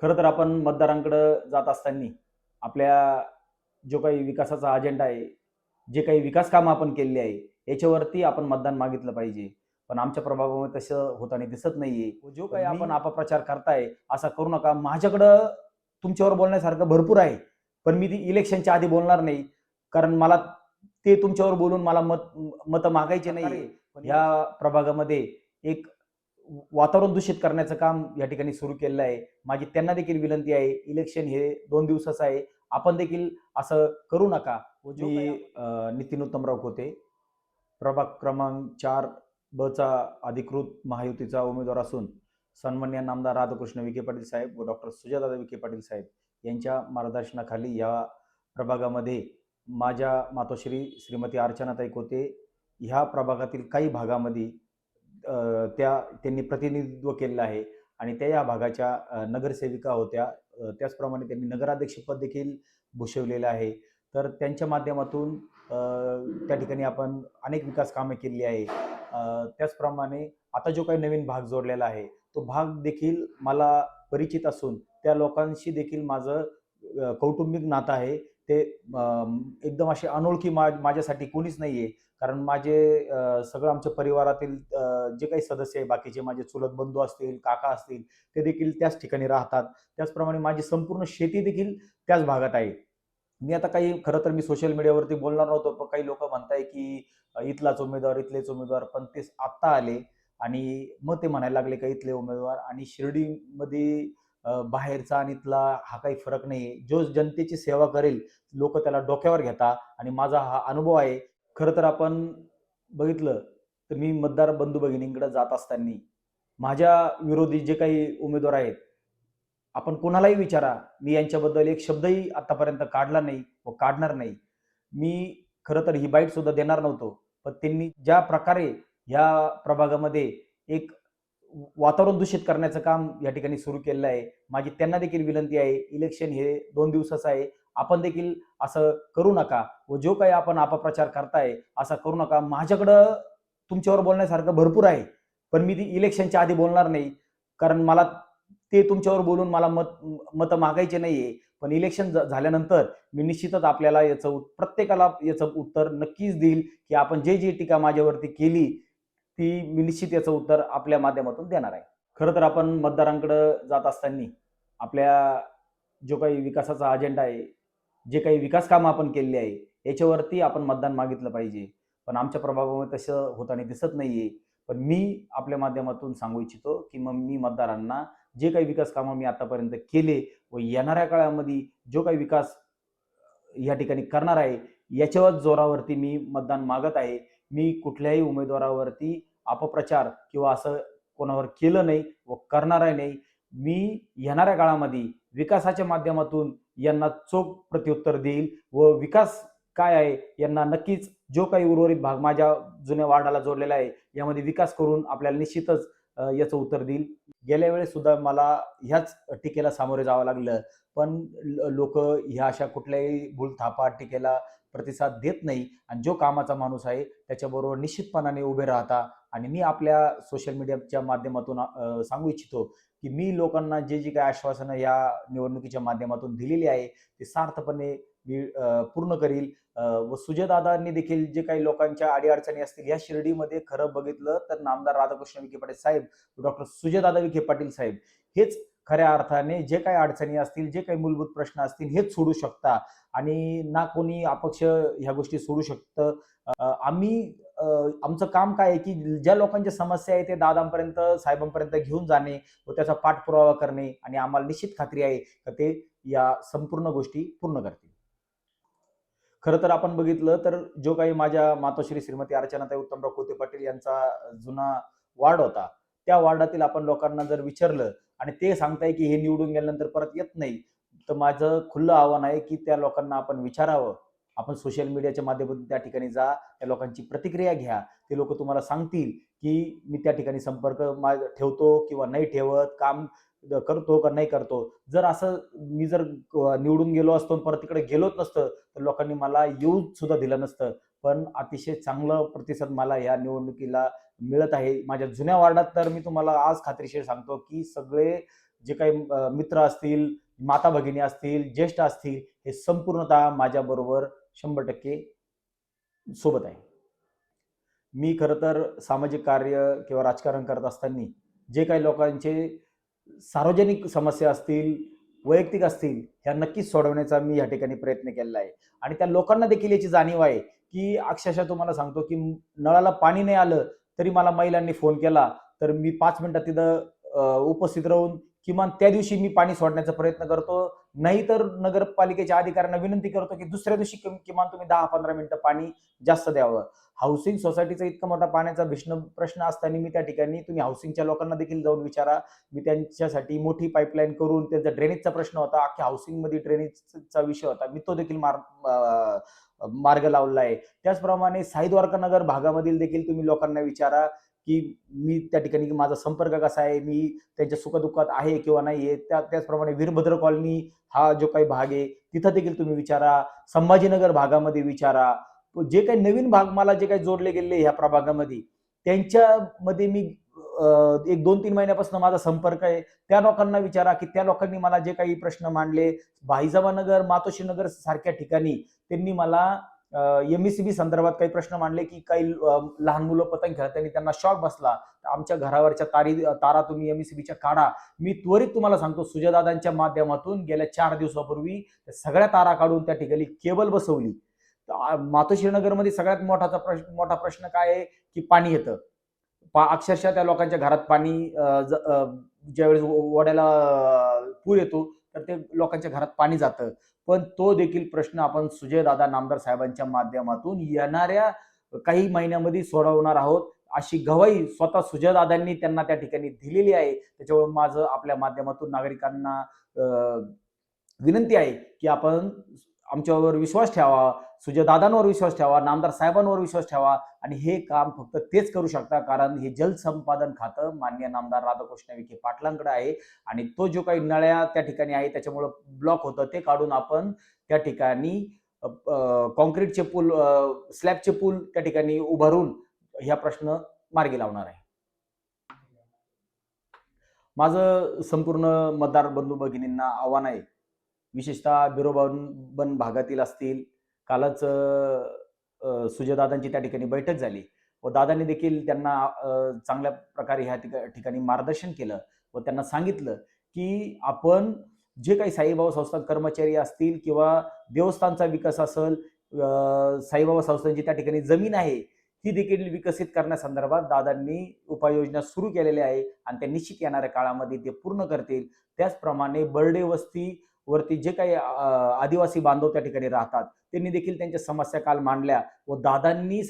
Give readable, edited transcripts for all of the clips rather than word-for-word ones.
खरं तर आपण मतदारांकडे जात असताना आपल्या जो काही विकासाचा अजेंडा आहे, जे काही विकास कामं आपण केलेली आहे, याच्यावरती आपण मतदान मागितलं पाहिजे. पण आमच्या प्रभागामध्ये तसं होताना दिसत नाहीये. जो पण काही मी आपण अपप्रचार करताय, असा करू नका. माझ्याकडं तुमच्यावर बोलण्यासारखं भरपूर आहे. पण मी ती इलेक्शनच्या आधी बोलणार नाही. कारण मला ते तुमच्यावर बोलून मला मतं मागायचे नाहीये. ह्या प्रभागामध्ये एक वातावरण दूषित करण्याचं काम या ठिकाणी सुरू केलेलं आहे. माझी त्यांना देखील विनंती आहे, इलेक्शन हे 2 दिवसाचं आहे. आपण देखील असं करू नका. मी नितीन उत्तमराव खोते, प्रभाग क्रमांक 4 ब चा अधिकृत महायुतीचा उमेदवार असून सन्माननीय नामदार राधाकृष्ण विखे पाटील साहेब व डॉक्टर सुजयदादा विखे पाटील साहेब यांच्या मार्गदर्शनाखाली या प्रभागामध्ये माझ्या मातोश्री श्रीमती अर्चनाताई खोते ह्या प्रभागातील काही भागामध्ये त्यांनी प्रतिनिधित्व केलेलं आहे आणि त्या या भागाच्या नगरसेविका होत्या. त्याचप्रमाणे त्यांनी नगराध्यक्षपद देखील भूषवलेलं आहे. तर त्यांच्या माध्यमातून त्या ठिकाणी आपण अनेक विकास कामे केलेली आहे. त्याचप्रमाणे आता जो काही नवीन भाग जोडलेला आहे, तो भाग देखील मला परिचित असून त्या लोकांशी देखील माझं कौटुंबिक नातं आहे. ते एकदम असे अनोळखी माझ्यासाठी कोणीच नाहीये. कारण माझे सगळं आमच्या परिवारातील जे काही सदस्य आहे, बाकीचे माझे चुलत बंधू असतील, काका असतील, ते देखील त्याच ठिकाणी राहतात. त्याचप्रमाणे माझी संपूर्ण शेती देखील त्याच भागात आहे. मी आता काही खरं तर मी सोशल मीडियावरती बोलणार नव्हतो, पण काही लोकं म्हणताय की इथलाच उमेदवार, इथलेच उमेदवार. पण ते आत्ता आले आणि मग ते म्हणायला लागले का इथले उमेदवार आणि शिर्डीमध्ये बाहेरचा आणि इथला हा काही फरक नाहीये. जो जनतेची सेवा करेल, लोकं त्याला डोक्यावर घेतात आणि माझा हा अनुभव आहे. खरं तर आपण बघितलं तर मी मतदार बंधू भगिनींकडे जात असताना माझ्या विरोधी जे काही उमेदवार आहेत, आपण कोणालाही विचारा, मी यांच्याबद्दल एक शब्दही आतापर्यंत काढला नाही व काढणार नाही. मी खरं तर ही बाईट सुद्धा देणार नव्हतो. पण त्यांनी ज्या प्रकारे ह्या प्रभागामध्ये एक वातावरण दूषित करण्याचं काम या ठिकाणी सुरू केलेलं आहे. माझी त्यांना देखील विनंती आहे, इलेक्शन हे 2 दिवसाचं आहे. आपण देखील असं करू नका व जो काही आपण अपप्रचार करताय, असा करू नका. माझ्याकडं तुमच्यावर बोलण्यासारखं भरपूर आहे. पण मी ती इलेक्शनच्या आधी बोलणार नाही. कारण मला ते तुमच्यावर बोलून मला मतं मागायचे नाहीये. पण इलेक्शन झाल्यानंतर मी निश्चितच आपल्याला प्रत्येकाला याचं उत्तर नक्कीच देईल, की आपण जी टीका माझ्यावरती केली, ती मी निश्चित याचं उत्तर आपल्या माध्यमातून देणार आहे. खरं तर आपण मतदारांकडे जात असताना आपल्या जो काही विकासाचा अजेंडा आहे, जे काही विकास कामं आपण केलेली आहे, याच्यावरती आपण मतदान मागितलं पाहिजे. पण आमच्या प्रभागामध्ये तसं होताना दिसत नाहीये. पण मी आपल्या माध्यमातून सांगू इच्छितो, की मग मी मतदारांना जे काही विकास कामं मी आतापर्यंत केले व येणाऱ्या काळामध्ये जो काही विकास या ठिकाणी करणार आहे, याच्यावर जोरावरती मी मतदान मागत आहे. मी कुठल्याही उमेदवारावरती अपप्रचार किंवा असं कोणावर केलं नाही व करणारही नाही. मी येणाऱ्या काळामध्ये विकासाच्या माध्यमातून यांना चोख प्रत्युत्तर देईल व विकास काय आहे यांना नक्कीच जो काही उर्वरित भाग माझ्या जुन्या वार्डाला जोडलेला आहे, यामध्ये विकास करून आपल्याला निश्चितच याचं उत्तर देईल. गेल्या वेळेस सुद्धा मला ह्याच टीकेला सामोरे जावं लागलं. पण ह्या अशा कुठल्याही भूलथापा, टीकेला प्रतिसाद देत नाही आणि जो कामाचा माणूस आहे त्याच्याबरोबर निश्चितपणाने उभे राहतात आणि मी आपल्या सोशल मीडियाच्या माध्यमातून सांगू इच्छितो, की मी लोकांना जी काही आश्वासनं या निवडणुकीच्या माध्यमातून दिलेली आहे, ते सार्थपणे मी पूर्ण करील. व सुजयदादांनी देखील जे काही लोकांच्या अडी असतील, या शिर्डीमध्ये खरं बघितलं तर नामदार राधाकृष्ण विखे पाटील साहेब, डॉक्टर सुजयदादा विखे पाटील साहेब हेच खऱ्या अर्थाने जे काही अडचणी असतील, जे काही मूलभूत प्रश्न असतील, हेच सोडू शकता आणि ना कोणी अपक्ष ह्या गोष्टी सोडू शकतं. आम्ही आमचं काम काय आहे, की ज्या लोकांच्या समस्या आहे ते दादांपर्यंत, साहेबांपर्यंत घेऊन जाणे व त्याचा पाठपुरावा करणे आणि आम्हाला निश्चित खात्री आहे, की ते या संपूर्ण गोष्टी पूर्ण करतील. खरं तर आपण बघितलं तर जो काही माझ्या मातोश्री श्रीमती अर्चनाताई उत्तमराव खोते पाटील यांचा जुना वार्ड होता, त्या वार्डातील आपण लोकांना जर विचारलं आणि ते सांगताय की हे निवडून गेल्यानंतर परत येत नाही, तर माझं खुलं आव्हान आहे की त्या लोकांना आपण विचारावं. आपण सोशल मीडियाच्या माध्यमातून त्या ठिकाणी जा, त्या लोकांची प्रतिक्रिया घ्या. ते लोकं तुम्हाला सांगतील की मी त्या ठिकाणी संपर्क ठेवतो किंवा नाही ठेवत, काम करतो का नाही करतो. जर असं मी जर निवडून गेलो असतो आणि परत तिकडे गेलोच नसतं, तर लोकांनी मला येऊ सुद्धा दिलं नसतं. पण अतिशय चांगलं प्रतिसाद मला या निवडणुकीला मिळत आहे. माझ्या जुन्या वार्डात तर मी तुम्हाला आज खात्रीशीर सांगतो, की सगळे जे काही मित्र असतील, माता भगिनी असतील, ज्येष्ठ असतील, हे संपूर्णतः माझ्याबरोबर 100% सोबत आहे. मी खरं तर सामाजिक कार्य किंवा राजकारण करत असताना जे काही लोकांचे सार्वजनिक समस्या असतील, वैयक्तिक असतील, ह्या नक्कीच सोडवण्याचा मी या ठिकाणी प्रयत्न केलेला आहे. आणि त्या लोकांना देखील याची जाणीव आहे, की अक्षरशः तुम्हाला सांगतो, की नळाला पाणी नाही आलं, तरी मला महिलांनी फोन केला, तर मी 5 मिनिटात तिथं उपस्थित राहून किमान त्या दिवशी मी पाणी सोडण्याचा प्रयत्न करतो. नाहीतर नगरपालिकेच्या अधिकाऱ्यांना विनंती करतो, की दुसऱ्या दिवशी किमान तुम्ही 10-15 मिनिटं पाणी जास्त द्यावं. हाऊसिंग सोसायटीचा इतका मोठा पाण्याचा भीषण प्रश्न असताना मी त्या ठिकाणी, तुम्ही हाऊसिंगच्या लोकांना देखील जाऊन विचारा. मी त्यांच्यासाठी मोठी पाईपलाईन करून, त्यांचा ड्रेनेजचा प्रश्न होता, अख्ख्या हाऊसिंगमध्ये ड्रेनेजचा विषय होता. मी तो देखील मार्ग लावलेला आहे. त्याचप्रमाणे साई द्वारकानगर भागामधील देखील तुम्ही लोकांना विचारा, की मी त्या ठिकाणी माझा संपर्क कसा आहे, मी त्यांच्या सुखदुःखात आहे किंवा नाही आहे. त्याचप्रमाणे वीरभद्र कॉलनी हा जो काही भाग आहे, तिथं देखील तुम्ही विचारा. संभाजीनगर भागामध्ये विचारा. जे काही नवीन भाग मला जे काही जोडले गेले ह्या प्रभागामध्ये, त्यांच्यामध्ये मी एक 2-3 महिन्यापासून माझा संपर्क आहे. त्या लोकांना विचारा, की त्या लोकांनी मला जे काही प्रश्न मांडले, भाईजमानगर, मातोश्रीनगर सारख्या ठिकाणी त्यांनी मला एम-ई-सी-बी संदर्भात काही प्रश्न मांडले, की काही लहान मुलं पतंग खेळताना त्यांना शॉक बसला. आमच्या घरावरच्या तारा तुम्ही एम-ई-सी-बीच्या काढा. मी त्वरित तुम्हाला सांगतो, सुजयदादांच्या माध्यमातून गेल्या 4 दिवसापूर्वी सगळ्या तारा काढून त्या ठिकाणी केबल बसवली. मातोश्रीनगरमध्ये सगळ्यात मोठा प्रश्न काय आहे, की पाणी येतं. अक्षरशः त्या लोकांच्या घरात पाणी ज्यावेळेस ओढ्याला पूर येतो, तर ते लोकांच्या घरात पाणी जातं. पण तो देखील प्रश्न आपण सुजयदादा नामदार साहेबांच्या माध्यमातून येणाऱ्या काही महिन्यामध्ये सोडवणार आहोत, अशी ग्वाही स्वतः सुजयदादांनी त्यांना त्या ठिकाणी दिलेली आहे. त्याच्यामुळे माझं आपल्या माध्यमातून नागरिकांना विनंती आहे, की आपण आमच्यावर विश्वास ठेवा, सुजयदादांवर विश्वास ठेवा, नामदार साहेबांवर विश्वास ठेवा आणि हे काम फक्त तेच करू शकता. कारण हे जलसंपादन खातं माननीय नामदार राधाकृष्ण विखे पाटलांकडे आहे आणि तो जो काही नळ्या त्या ठिकाणी आहे त्याच्यामुळे ब्लॉक होतं, ते काढून आपण त्या ठिकाणी काँक्रीटचे पूल, स्लॅबचे पूल त्या ठिकाणी उभारून ह्या प्रश्न मार्गी लावणार आहे. माझं संपूर्ण मतदार बंधू भगिनींना आव्हान आहे. विशेषतः बिरोबन भागातील असतील. कालच सुजयदादांची त्या ठिकाणी बैठक झाली व दादांनी देखील त्यांना चांगल्या प्रकारे ह्या ठिकाणी मार्गदर्शन केलं व त्यांना सांगितलं, की आपण जे काही साईबाबा संस्थान कर्मचारी असतील किंवा देवस्थानचा विकास असेल, साईबाबा संस्थांची त्या ठिकाणी जमीन आहे, ती देखील विकसित करण्यासंदर्भात दादांनी उपाययोजना सुरू केलेल्या आहे आणि ते निश्चित येणाऱ्या काळामध्ये ते पूर्ण करतील. त्याचप्रमाणे बर्डे वस्ती वरती जे काही आदिवासी बांधव त्या ठिकाणी राहतात, त्यांनी देखील त्यांच्या समस्या काल मांडल्या व दादांनी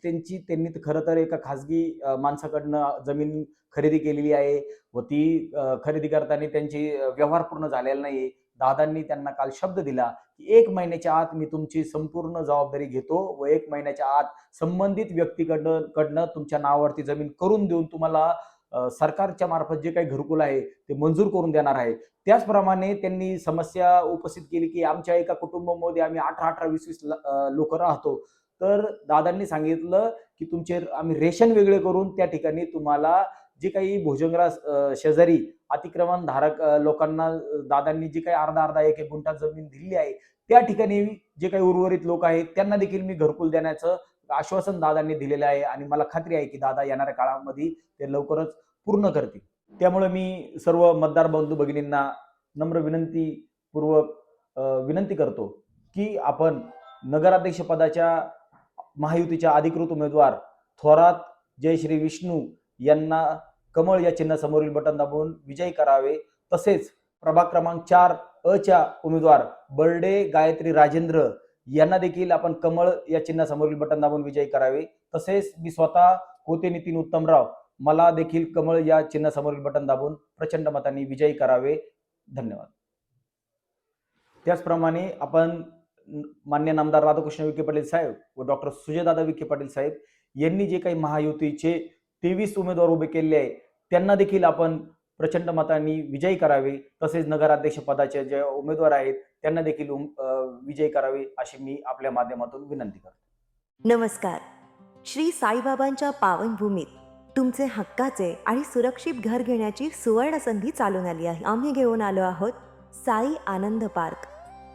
त्यांनी खरं तर एका खाजगी माणसाकडनं जमीन खरेदी केलेली आहे व ती खरेदी करताना त्यांची व्यवहार पूर्ण झालेला नाही. दादांनी त्यांना काल शब्द दिला, की 1 महिन्याच्या आत मी तुमची संपूर्ण जबाबदारी घेतो व 1 महिन्याच्या आत संबंधित व्यक्तीकडनं तुमच्या नावावरती जमीन करून देऊन तुम्हाला सरकारच्या मार्फत जे काही घरकुल आहे ते मंजूर करून देणार आहे. त्याचप्रमाणे त्यांनी समस्या उपस्थित केली, की आमच्या एका कुटुंबामध्ये आम्ही 18-18, 20-20 लोक राहतो. तर दादांनी सांगितलं, की तुमचे आम्ही रेशन वेगळे करून त्या ठिकाणी तुम्हाला जे काही भोजनग्रास शेजारी अतिक्रमणधारक लोकांना दादांनी जी काही अर्धा-अर्धा, 1-1 गुंठा जमीन दिली आहे, त्या ठिकाणी जे काही उर्वरित लोक आहेत त्यांना देखील मी घरकुल देण्याचं आश्वासन दादांनी दिलेलं आहे आणि मला खात्री आहे, की दादा येणाऱ्या काळामध्ये ते लवकरच पूर्ण करतील. त्यामुळे मी सर्व मतदार बंधू भगिनींना नम्र विनंतीपूर्वक विनंती करतो, की आपण नगराध्यक्ष पदाच्या महायुतीच्या अधिकृत उमेदवार थोरात जयश्री विष्णू यांना कमळ या चिन्हासमोरील बटन दाबून विजयी करावे. तसेच प्रभाग क्रमांक 4 अ उमेदवार बर्डे गायत्री राजेंद्र यांना देखील आपण कमळ या चिन्हासमोरील बटन दाबून विजयी करावे. तसेच मी स्वतः होते नितीन उत्तमराव, मला देखील कमळ या चिन्हासमोरील बटन दाबून प्रचंड मतांनी विजयी करावे. धन्यवाद. त्याचप्रमाणे आपण मान्य नामदार राधाकृष्ण विखे पाटील साहेब व डॉक्टर सुजयदादा विखे पाटील साहेब यांनी जे काही महायुतीचे 23 उमेदवार उभे केले आहे त्यांना देखील आपण प्रचंड मतांनी विजयी करावे. तसेच नगराध्यक्ष पदाचे जे उमेदवार आहेत त्यांना देखील विजयी करावे अशी मी आपल्या माध्यमातून विनंती करतो. नमस्कार. श्री साईबाबांच्या पावनभूमीत तुमचे हक्काचे आणि सुरक्षित घर घेण्याची सुवर्ण संधी चालून आली आहे. आम्ही घेऊन आलो आहोत साई आनंद पार्क.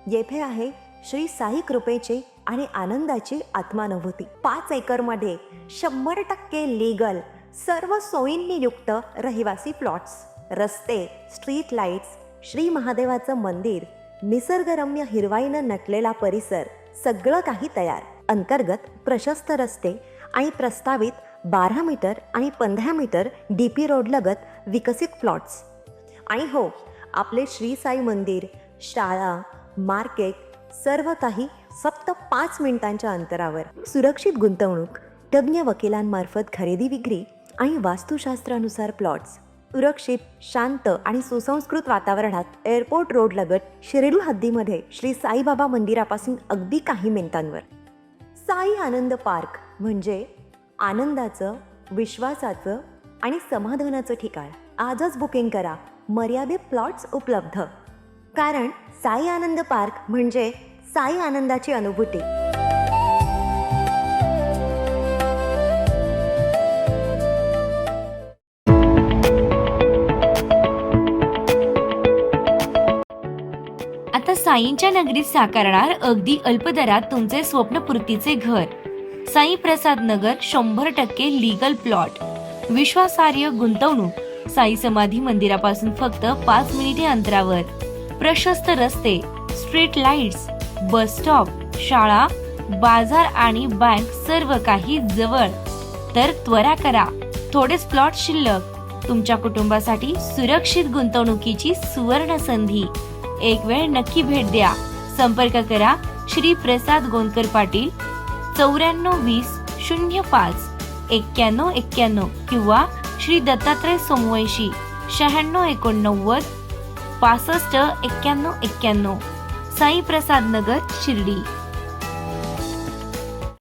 येथे आहे श्री साई कृपेची आणि आनंदाची आत्मानुभूती. 5 एकरमध्ये 100% लीगल, सर्व सोयींनी युक्त रहिवासी प्लॉट्स, रस्ते, स्ट्रीट लाईट्स, श्री महादेवाचं मंदिर, निसर्गरम्य हिरवाईनं नटलेला परिसर, सगळं काही तयार. अंतर्गत प्रशस्त रस्ते आणि प्रस्तावित 12 मीटर आणि 15 मीटर DP रोड लगत विकसित प्लॉट्स. आणि हो, आपले श्री साई मंदिर, शाळा, मार्केट, सर्व काही फक्त 5 मिनिटांच्या अंतरावर. सुरक्षित गुंतवणूक, तज्ज्ञ वकिलांमार्फत खरेदी विक्री आणि वास्तुशास्त्रानुसार प्लॉट्स. सुरक्षित, शांत आणि सुसंस्कृत वातावरणात एअरपोर्ट रोड लगत शिर्डी हद्दीमध्ये श्री साईबाबा मंदिरापासून अगदी काही मिनिटांवर. साई आनंद पार्क म्हणजे आनंदाचं, विश्वासाचं आणि समाधानाचं ठिकाण. आजच बुकिंग करा. मर्यादित प्लॉट्स उपलब्ध. कारण साई आनंद पार्क म्हणजे साई आनंदाची अनुभूती. आता साईंच्या नगरीत साकारणार अगदी अल्प दरात तुमचे स्वप्नपूर्तीचे घर. साई प्रसाद नगर 100% लीगल प्लॉट. विश्वासार्ह गुंतवणूक. साई समाधी मंदिरापासून फक्त 5 मिनिटे अंतरावर. प्रशस्त रस्ते, स्ट्रीट लाईट्स, बस स्टॉप, शाळा, बाजार आणि बँक सर्व काही जवळ. तर त्वरा करा, थोडेच प्लॉट शिल्लक. तुमच्या कुटुंबासाठी सुरक्षित गुंतवणुकीची सुवर्ण संधी. एक वेळ नक्की भेट द्या. संपर्क करा श्री प्रसाद गोंदकर पाटील 9420 05 91 किंवा श्री दत्तात्रय सोमवंशी 9689 65 91. साई प्रसाद नगर, शिर्डी.